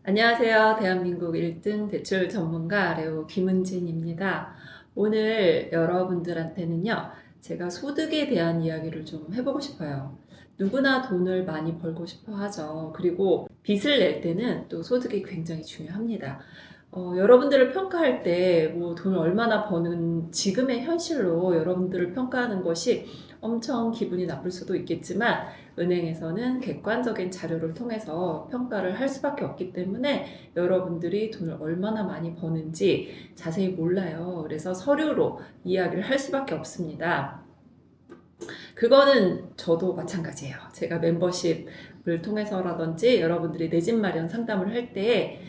안녕하세요. 대한민국 1등 대출 전문가 레오 김은진입니다. 오늘 여러분들한테는요, 제가 소득에 대한 이야기를 좀 해보고 싶어요. 누구나 돈을 많이 벌고 싶어 하죠. 그리고 빚을 낼 때는 또 소득이 굉장히 중요합니다. 여러분들을 평가할 때 뭐 돈을 얼마나 버는 지금의 현실로 여러분들을 평가하는 것이 엄청 기분이 나쁠 수도 있겠지만 은행에서는 객관적인 자료를 통해서 평가를 할 수밖에 없기 때문에 여러분들이 돈을 얼마나 많이 버는지 자세히 몰라요. 그래서 서류로 이야기를 할 수밖에 없습니다. 그거는 저도 마찬가지예요. 제가 멤버십을 통해서라든지 여러분들이 내 집 마련 상담을 할 때,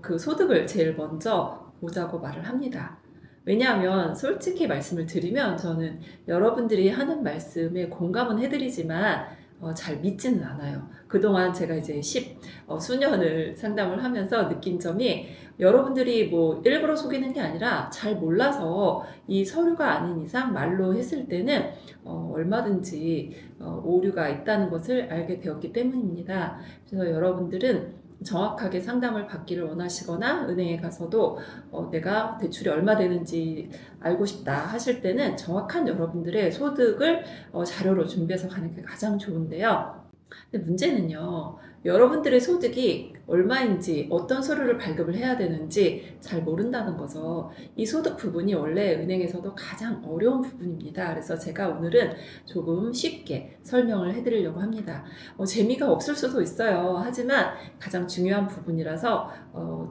그 소득을 제일 먼저 보자고 말을 합니다. 왜냐하면 솔직히 말씀을 드리면 저는 여러분들이 하는 말씀에 공감은 해드리지만 잘 믿지는 않아요. 그동안 제가 이제 수년을 상담을 하면서 느낀 점이 여러분들이 뭐 일부러 속이는 게 아니라 잘 몰라서 이 서류가 아닌 이상 말로 했을 때는 얼마든지 오류가 있다는 것을 알게 되었기 때문입니다. 그래서 여러분들은 정확하게 상담을 받기를 원하시거나 은행에 가서도 내가 대출이 얼마 되는지 알고 싶다 하실 때는 정확한 여러분들의 소득을 자료로 준비해서 가는 게 가장 좋은데요. 근데 문제는요, 여러분들의 소득이 얼마인지 어떤 서류를 발급을 해야 되는지 잘 모른다는 거죠. 이 소득 부분이 원래 은행에서도 가장 어려운 부분입니다. 그래서 제가 오늘은 조금 쉽게 설명을 해드리려고 합니다. 재미가 없을 수도 있어요. 하지만 가장 중요한 부분이라서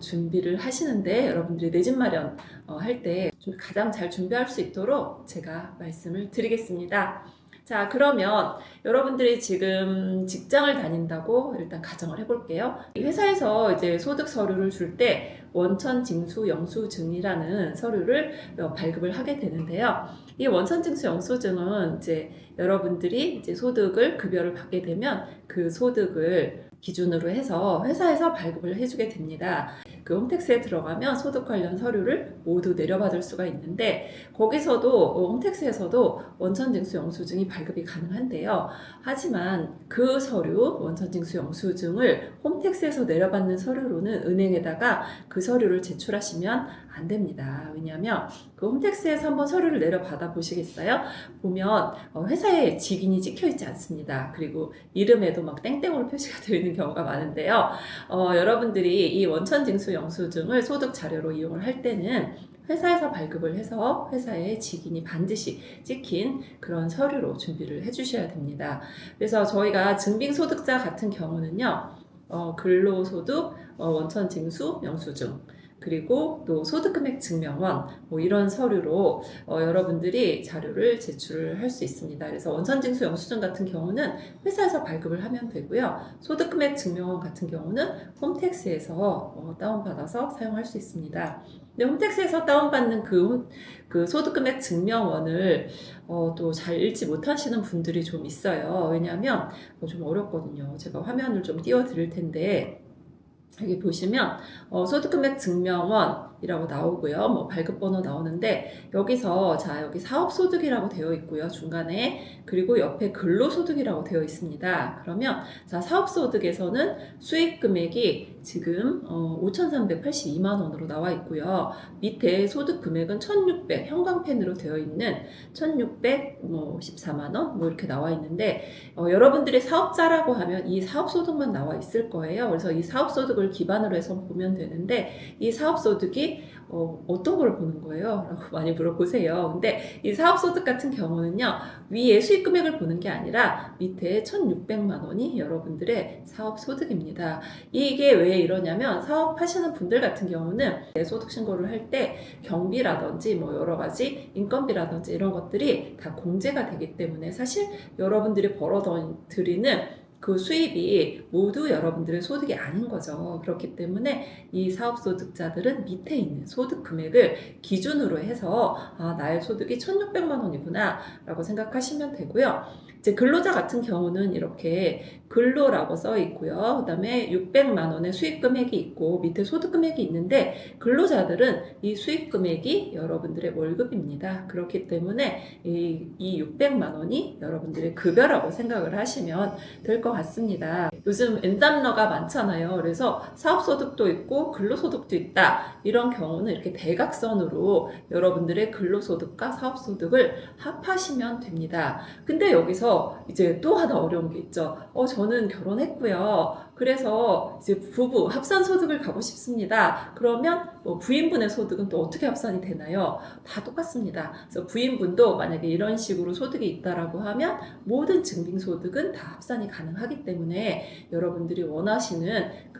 준비를 하시는데 여러분들이 내 집 마련 할 때 가장 잘 준비할 수 있도록 제가 말씀을 드리겠습니다. 자, 그러면 여러분들이 지금 직장을 다닌다고 일단 가정을 해볼게요. 회사에서 이제 소득 서류를 줄 때 원천 징수 영수증이라는 서류를 발급을 하게 되는데요. 이 원천 징수 영수증은 이제 여러분들이 이제 소득을 급여를 받게 되면 그 소득을 기준으로 해서 회사에서 발급을 해주게 됩니다. 그 홈택스에 들어가면 소득 관련 서류를 모두 내려받을 수가 있는데 거기서도 홈택스에서도 원천징수 영수증이 발급이 가능한데요. 하지만 그 서류 원천징수 영수증을 홈택스에서 내려받는 서류로는 은행에다가 그 서류를 제출하시면 안 됩니다. 왜냐하면 그 홈택스에서 한번 서류를 내려받아 보시겠어요? 보면 회사에 직인이 찍혀 있지 않습니다. 그리고 이름에도 막 땡땡으로 표시가 되어 있는 경우가 많은데요. 여러분들이 이 원천징수 영수증을 소득 자료로 이용을 할 때는 회사에서 발급을 해서 회사에 직인이 반드시 찍힌 그런 서류로 준비를 해주셔야 됩니다. 그래서 저희가 증빙소득자 같은 경우는요, 근로소득, 원천징수 영수증, 그리고 또 소득금액 증명원 뭐 이런 서류로 여러분들이 자료를 제출을 할 수 있습니다. 그래서 원천징수 영수증 같은 경우는 회사에서 발급을 하면 되고요. 소득금액 증명원 같은 경우는 홈택스에서 다운받아서 사용할 수 있습니다. 근데 홈택스에서 다운받는 그 소득금액 증명원을 또 잘 읽지 못하시는 분들이 좀 있어요. 왜냐하면 좀 어렵거든요. 제가 화면을 좀 띄워 드릴 텐데 여기 보시면 소득금액 증명원이라고 나오고요. 뭐 발급번호 나오는데 여기서 자 여기 사업소득이라고 되어 있고요. 중간에 그리고 옆에 근로소득이라고 되어 있습니다. 그러면 자 사업소득에서는 수익금액이 지금 5,382만 원으로 나와 있고요. 밑에 소득금액은 1,600 형광펜으로 되어 있는 1,614만 원 뭐 이렇게 나와 있는데 여러분들이 사업자라고 하면 이 사업소득만 나와 있을 거예요. 그래서 이 사업소득을 기반으로 해서 보면 되는데 이 사업소득이 어떤 걸 보는 거예요? 라고 많이 물어보세요. 근데 이 사업소득 같은 경우는요, 위에 수익금액을 보는 게 아니라 밑에 1,600만 원이 여러분들의 사업소득입니다. 이게 왜 이러냐면 사업하시는 분들 같은 경우는 소득신고를 할 때 경비라든지 뭐 여러 가지 인건비라든지 이런 것들이 다 공제가 되기 때문에 사실 여러분들이 벌어들이는 그 수입이 모두 여러분들의 소득이 아닌 거죠. 그렇기 때문에 이 사업소득자들은 밑에 있는 소득 금액을 기준으로 해서 나의 소득이 1,600만 원이구나 라고 생각하시면 되고요. 이제 근로자 같은 경우는 이렇게 근로라고 써 있고요. 그다음에 600만 원의 수익 금액이 있고 밑에 소득 금액이 있는데 근로자들은 이 수익 금액이 여러분들의 월급입니다. 그렇기 때문에 이 600만 원이 여러분들의 급여라고 생각을 하시면 될 것 같습니다. 요즘 엔잡러가 많잖아요. 그래서 사업소득도 있고 근로소득도 있다. 이런 경우는 이렇게 대각선으로 여러분들의 근로소득과 사업소득을 합하시면 됩니다. 근데 여기서 이제 또 하나 어려운 게 있죠. 저는 결혼했고요. 그래서 이제 부부 합산 소득을 가고 싶습니다. 그러면 뭐 부인분의 소득은 또 어떻게 합산이 되나요? 다 똑같습니다. 그래서 부인분도 만약에 이런 식으로 소득이 있다라고 하면 모든 증빙소득은 다 합산이 가능하기 때문에 여러분들이 원하시는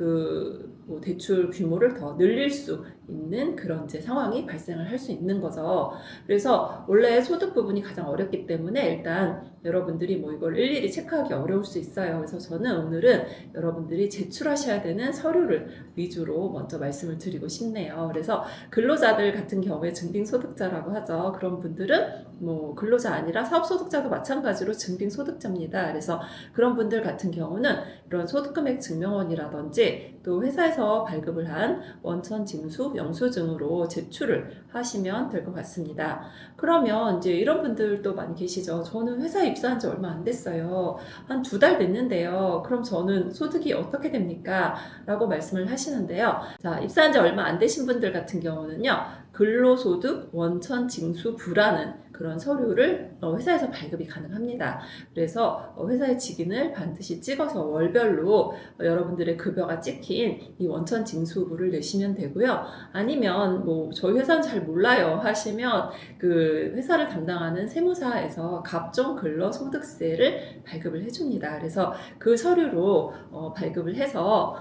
뭐 대출 규모를 더 늘릴 수 있는 그런 이제 상황이 발생을 할 수 있는 거죠. 그래서 원래 소득 부분이 가장 어렵기 때문에 일단 여러분들이 뭐 이걸 일일이 체크하기 어려울 수 있어요. 그래서 저는 오늘은 여러분들이 제출하셔야 되는 서류를 위주로 먼저 말씀을 드리고 싶네요. 그래서 근로자들 같은 경우에 증빙소득자라고 하죠. 그런 분들은 뭐 근로자 아니라 사업소득자도 마찬가지로 증빙소득자입니다. 그래서 그런 분들 같은 경우는 이런 소득금액 증명원이라든지 또 회사에서 발급을 한 원천징수 영수증으로 제출을 하시면 될 것 같습니다. 그러면 이제 이런 분들도 많이 계시죠. 저는 회사에 입사한 지 얼마 안 됐어요. 한 2달 됐는데요. 그럼 저는 소득이 어떻게 됩니까? 라고 말씀을 하시는데요. 자, 입사한 지 얼마 안 되신 분들 같은 경우는요. 근로소득 원천징수부라는 그런 서류를 회사에서 발급이 가능합니다. 그래서 회사의 직인을 반드시 찍어서 월별로 여러분들의 급여가 찍힌 이 원천징수부를 내시면 되고요. 아니면 뭐 저희 회사는 잘 몰라요 하시면 그 회사를 담당하는 세무사에서 갑종 근로소득세를 발급을 해줍니다. 그래서 그 서류로 발급을 해서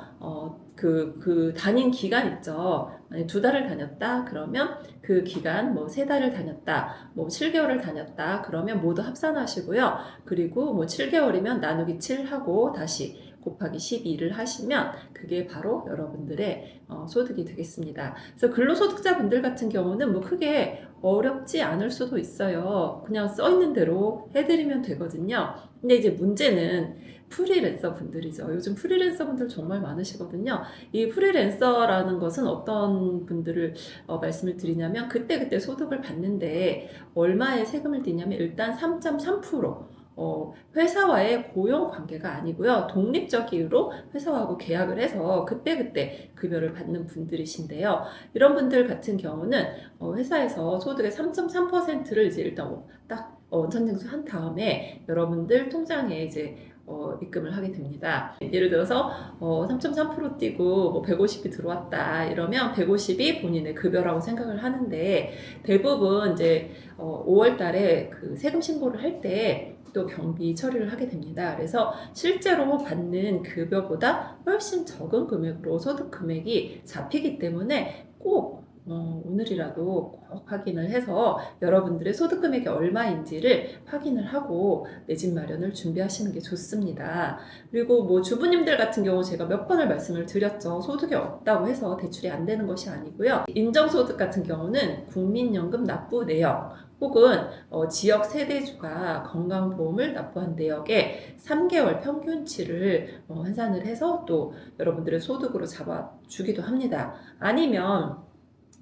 그 다닌 기간 있죠. 만약 2달을 다녔다 그러면 그 기간 뭐 3달을 다녔다 뭐 7개월을 다녔다 그러면 모두 합산하시고요. 그리고 뭐 7개월이면 나누기 7하고 다시 곱하기 12를 하시면 그게 바로 여러분들의 소득이 되겠습니다. 그래서 근로소득자분들 같은 경우는 뭐 크게 어렵지 않을 수도 있어요. 그냥 써 있는 대로 해드리면 되거든요. 근데 이제 문제는 프리랜서 분들이죠. 요즘 프리랜서 분들 정말 많으시거든요. 이 프리랜서라는 것은 어떤 분들을 말씀을 드리냐면 그때그때 소득을 받는데 얼마의 세금을 떼냐면 일단 3.3% 회사와의 고용 관계가 아니고요. 독립적 이유로 회사하고 계약을 해서 그때그때 급여를 받는 분들이신데요. 이런 분들 같은 경우는 회사에서 소득의 3.3%를 이제 일단 딱 원천징수 한 다음에 여러분들 통장에 이제 입금을 하게 됩니다. 예를 들어서 3.3% 띄고 뭐 150이 들어왔다 이러면 150이 본인의 급여라고 생각을 하는데 대부분 이제 5월 달에 그 세금 신고를 할 때 또 경비 처리를 하게 됩니다. 그래서 실제로 받는 급여보다 훨씬 적은 금액으로 소득 금액이 잡히기 때문에 꼭 오늘이라도 꼭 확인을 해서 여러분들의 소득 금액이 얼마인지를 확인을 하고 내 집 마련을 준비하시는 게 좋습니다. 그리고 뭐 주부님들 같은 경우 제가 몇 번을 말씀을 드렸죠. 소득이 없다고 해서 대출이 안 되는 것이 아니고요. 인정소득 같은 경우는 국민연금 납부 내역 혹은 지역 세대주가 건강보험을 납부한 내역에 3개월 평균치를 환산을 해서 또 여러분들의 소득으로 잡아주기도 합니다. 아니면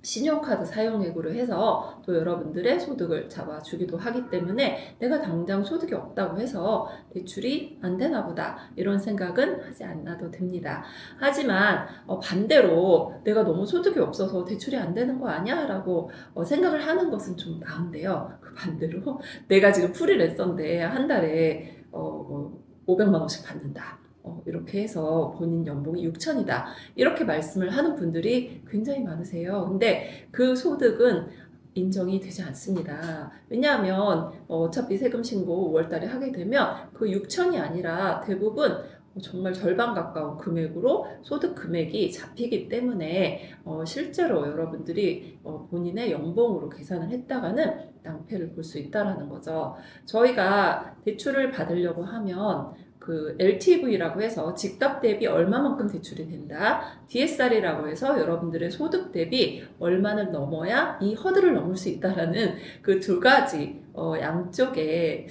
신용카드 사용액으로 해서 또 여러분들의 소득을 잡아주기도 하기 때문에 내가 당장 소득이 없다고 해서 대출이 안 되나 보다 이런 생각은 하지 않아도 됩니다. 하지만 반대로 내가 너무 소득이 없어서 대출이 안 되는 거 아니야? 라고 생각을 하는 것은 좀 나은데요. 그 반대로 내가 지금 프리랜서인데 한 달에 500만 원씩 받는다. 이렇게 해서 본인 연봉이 6천이다. 이렇게 말씀을 하는 분들이 굉장히 많으세요. 근데 그 소득은 인정이 되지 않습니다. 왜냐하면 어차피 세금 신고 5월달에 하게 되면 그 6천이 아니라 대부분 정말 절반 가까운 금액으로 소득 금액이 잡히기 때문에 실제로 여러분들이 본인의 연봉으로 계산을 했다가는 낭패를 볼 수 있다는 거죠. 저희가 대출을 받으려고 하면 그 LTV라고 해서 집값 대비 얼마만큼 대출이 된다. DSR이라고 해서 여러분들의 소득 대비 얼마를 넘어야 이 허들을 넘을 수 있다라는 그 2가지 양쪽에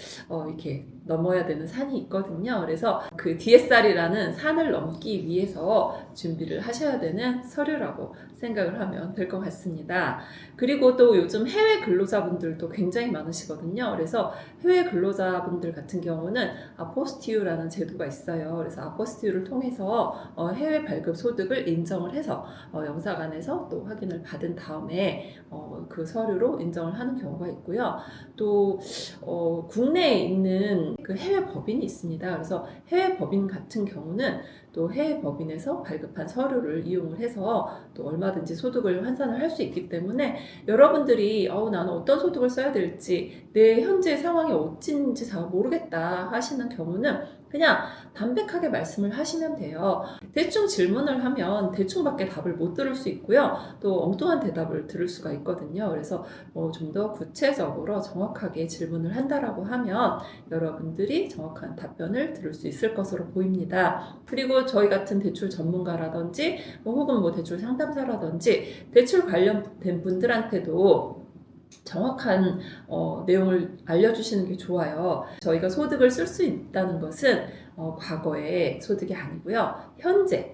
이렇게 넘어야 되는 산이 있거든요. 그래서 그 DSR이라는 산을 넘기 위해서 준비를 하셔야 되는 서류라고 생각을 하면 될 것 같습니다. 그리고 또 요즘 해외 근로자분들도 굉장히 많으시거든요. 그래서 해외 근로자분들 같은 경우는 아포스티유라는 제도가 있어요. 그래서 아포스티유를 통해서 해외 발급 소득을 인정을 해서 영사관에서 또 확인을 받은 다음에 그 서류로 인정을 하는 경우가 있고요. 또 국내에 있는 그 해외 법인이 있습니다. 그래서 해외 법인 같은 경우는 또 해외 법인에서 발급한 서류를 이용을 해서 또 얼마든지 소득을 환산을 할 수 있기 때문에 여러분들이 나는 어떤 소득을 써야 될지 내 현재 상황이 어찌인지 잘 모르겠다 하시는 경우는 그냥 담백하게 말씀을 하시면 돼요. 대충 질문을 하면 대충밖에 답을 못 들을 수 있고요. 또 엉뚱한 대답을 들을 수가 있거든요. 그래서 좀 더 구체적으로 정확하게 질문을 한다라고 하면 여러분들이 정확한 답변을 들을 수 있을 것으로 보입니다. 그리고 저희 같은 대출 전문가라든지 혹은 대출 상담사라든지 대출 관련된 분들한테도 정확한 내용을 알려주시는 게 좋아요. 저희가 소득을 쓸 수 있다는 것은 과거의 소득이 아니고요. 현재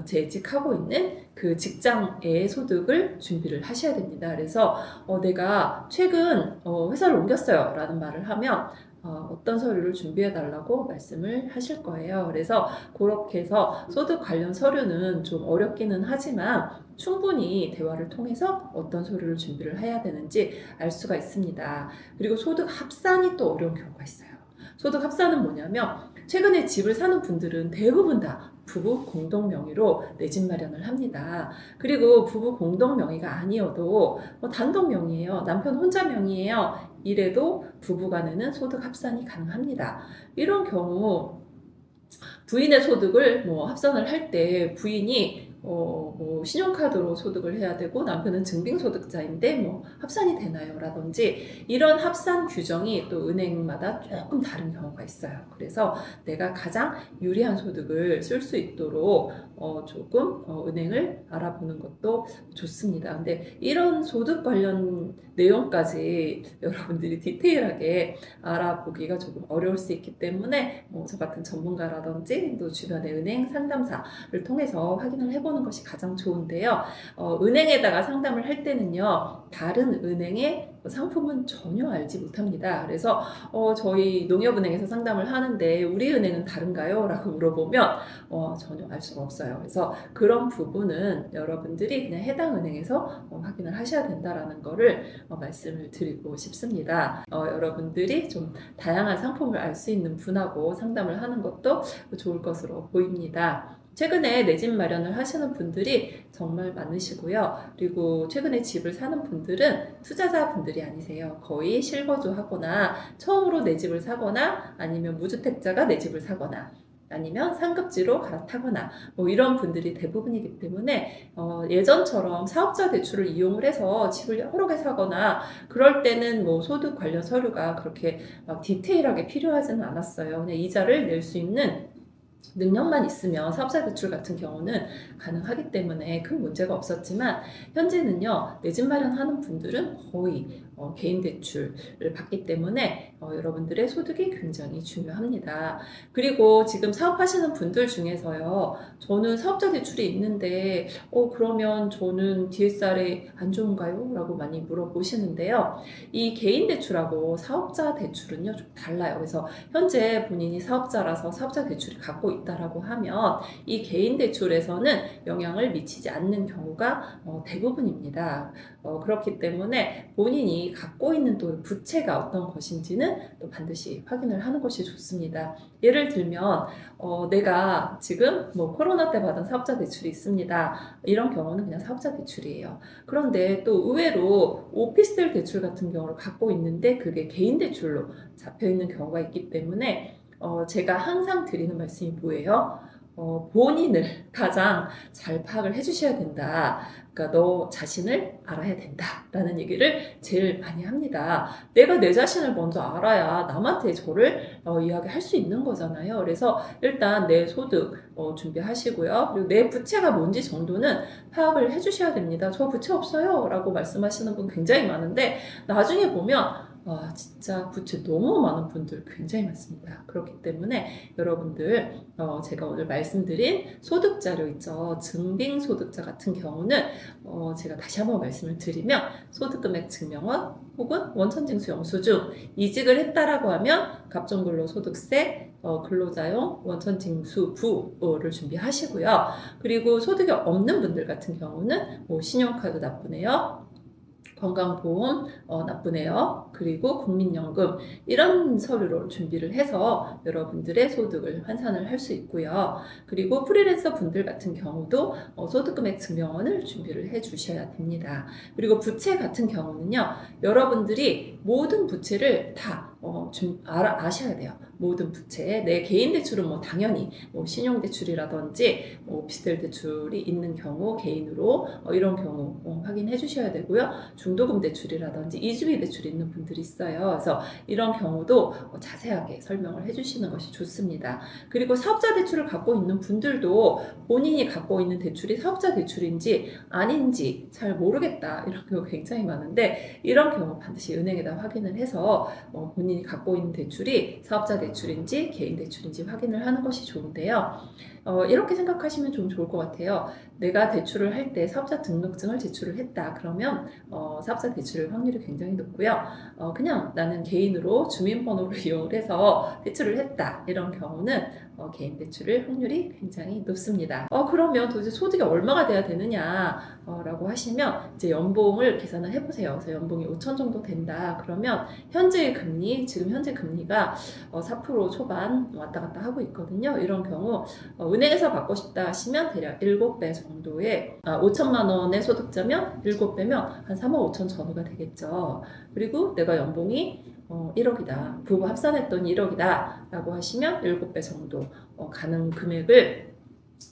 재직하고 있는 그 직장의 소득을 준비를 하셔야 됩니다. 그래서 내가 최근 회사를 옮겼어요 라는 말을 하면 어떤 서류를 준비해 달라고 말씀을 하실 거예요. 그래서 그렇게 해서 소득 관련 서류는 좀 어렵기는 하지만 충분히 대화를 통해서 어떤 서류를 준비를 해야 되는지 알 수가 있습니다. 그리고 소득 합산이 또 어려운 경우가 있어요. 소득 합산은 뭐냐면 최근에 집을 사는 분들은 대부분 다 부부 공동 명의로 내 집 마련을 합니다. 그리고 부부 공동 명의가 아니어도 단독 명의예요. 남편 혼자 명의예요. 이래도 부부 간에는 소득 합산이 가능합니다. 이런 경우 부인의 소득을 합산을 할 때 부인이 신용카드로 소득을 해야 되고 남편은 증빙소득자인데 합산이 되나요? 라든지 이런 합산 규정이 또 은행마다 조금 다른 경우가 있어요. 그래서 내가 가장 유리한 소득을 쓸 수 있도록 조금 은행을 알아보는 것도 좋습니다. 근데 이런 소득 관련 내용까지 여러분들이 디테일하게 알아보기가 조금 어려울 수 있기 때문에 저 같은 전문가라든지 또 주변의 은행 상담사를 통해서 확인을 해보는 것이 가장 좋은데요. 은행에다가 상담을 할 때는요, 다른 은행의 상품은 전혀 알지 못합니다. 그래서 저희 농협은행에서 상담을 하는데 우리 은행은 다른가요? 라고 물어보면 전혀 알 수가 없어요. 그래서 그런 부분은 여러분들이 그냥 해당 은행에서 확인을 하셔야 된다라는 거를 말씀을 드리고 싶습니다. 여러분들이 좀 다양한 상품을 알 수 있는 분하고 상담을 하는 것도 좋을 것으로 보입니다. 최근에 내 집 마련을 하시는 분들이 정말 많으시고요. 그리고 최근에 집을 사는 분들은 투자자분들이 아니세요. 거의 실거주하거나 처음으로 내 집을 사거나 아니면 무주택자가 내 집을 사거나 아니면 상급지로 갈아타거나 이런 분들이 대부분이기 때문에 예전처럼 사업자 대출을 이용을 해서 집을 여러 개 사거나 그럴 때는 소득 관련 서류가 그렇게 막 디테일하게 필요하지는 않았어요. 그냥 이자를 낼 수 있는 능력만 있으면 사업자 대출 같은 경우는 가능하기 때문에 큰 문제가 없었지만 현재는요, 내 집 마련하는 분들은 거의 개인 대출을 받기 때문에 여러분들의 소득이 굉장히 중요합니다. 그리고 지금 사업하시는 분들 중에서요, 저는 사업자 대출이 있는데 그러면 저는 DSR이 안 좋은가요? 라고 많이 물어보시는데요. 이 개인 대출하고 사업자 대출은요, 좀 달라요. 그래서 현재 본인이 사업자라서 사업자 대출이 갖고 있다라고 하면 이 개인 대출에서는 영향을 미치지 않는 경우가 대부분입니다. 그렇기 때문에 본인이 갖고 있는 또 부채가 어떤 것인지는 또 반드시 확인을 하는 것이 좋습니다. 예를 들면 내가 지금 코로나 때 받은 사업자 대출이 있습니다. 이런 경우는 그냥 사업자 대출이에요. 그런데 또 의외로 오피스텔 대출 같은 경우를 갖고 있는데 그게 개인 대출로 잡혀 있는 경우가 있기 때문에 제가 항상 드리는 말씀이 뭐예요? 본인을 가장 잘 파악을 해주셔야 된다. 그러니까 너 자신을 알아야 된다라는 얘기를 제일 많이 합니다. 내가 내 자신을 먼저 알아야 남한테 저를 이야기할 수 있는 거잖아요. 그래서 일단 내 소득 준비하시고요. 그리고 내 부채가 뭔지 정도는 파악을 해주셔야 됩니다. 저 부채 없어요 라고 말씀하시는 분 굉장히 많은데 나중에 보면 진짜 부채 너무 많은 분들 굉장히 많습니다. 그렇기 때문에 여러분들 제가 오늘 말씀드린 소득자료 있죠. 증빙소득자 같은 경우는 제가 다시 한번 말씀을 드리면 소득금액 증명원 혹은 원천징수 영수증 이직을 했다라고 하면 갑종근로소득세 근로자용 원천징수부를 준비하시고요. 그리고 소득이 없는 분들 같은 경우는 뭐 신용카드 납부 내역, 건강보험 납부 내역, 그리고 국민연금 이런 서류를 준비를 해서 여러분들의 소득을 환산을 할 수 있고요. 그리고 프리랜서 분들 같은 경우도 소득금액 증명원을 준비를 해 주셔야 됩니다. 그리고 부채 같은 경우는요, 여러분들이 모든 부채를 다 아셔야 돼요. 모든 부채. 내 개인 대출은 뭐 당연히 뭐 신용대출이라든지 오피스텔 대출이 있는 경우 개인으로 이런 경우 확인해 주셔야 되고요. 중도금 대출이라든지 이주비 대출이 있는 분들이 있어요. 그래서 이런 경우도 자세하게 설명을 해주시는 것이 좋습니다. 그리고 사업자 대출을 갖고 있는 분들도 본인이 갖고 있는 대출이 사업자 대출인지 아닌지 잘 모르겠다 이런 경우 굉장히 많은데 이런 경우 반드시 은행에다 확인을 해서 본인이 갖고 있는 대출이 사업자 대출인지 개인 대출인지 확인을 하는 것이 좋은데요. 이렇게 생각하시면 좀 좋을 것 같아요. 내가 대출을 할 때 사업자 등록증을 제출을 했다. 그러면 사업자 대출 확률이 굉장히 높고요. 그냥 나는 개인으로 주민번호를 이용해서 대출을 했다. 이런 경우는 개인 대출을 확률이 굉장히 높습니다. 그러면 도대체 소득이 얼마가 돼야 되느냐 라고 하시면 이제 연봉을 계산을 해보세요. 그래서 연봉이 5천 정도 된다. 그러면 현재 금리, 지금 현재 금리가 4% 초반 왔다 갔다 하고 있거든요. 이런 경우 은행에서 받고 싶다 하시면 대략 7배 정도의 5천만 원의 소득자면 7배면 한 3억 5천 전후가 되겠죠. 그리고 내가 연봉이 1억이다. 부부 합산했더니 1억이다. 라고 하시면 7배 정도 가는 금액을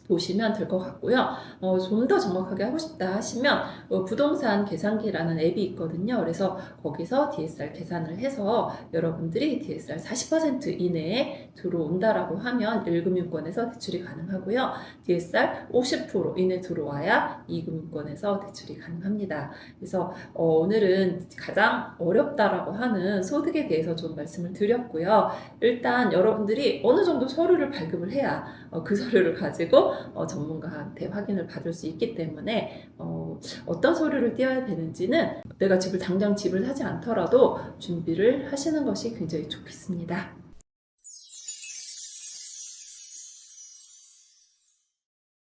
보시면 될 것 같고요. 좀 더 정확하게 하고 싶다 하시면 부동산 계산기라는 앱이 있거든요. 그래서 거기서 DSR 계산을 해서 여러분들이 DSR 40% 이내에 들어온다라고 하면 1금융권에서 대출이 가능하고요. DSR 50% 이내 들어와야 2금융권에서 대출이 가능합니다. 그래서 오늘은 가장 어렵다라고 하는 소득에 대해서 좀 말씀을 드렸고요. 일단 여러분들이 어느 정도 서류를 발급을 해야 그 서류를 가지고 전문가한테 확인을 받을 수 있기 때문에 어떤 서류를 띄워야 되는지는 내가 당장 집을 사지 않더라도 준비를 하시는 것이 굉장히 좋겠습니다.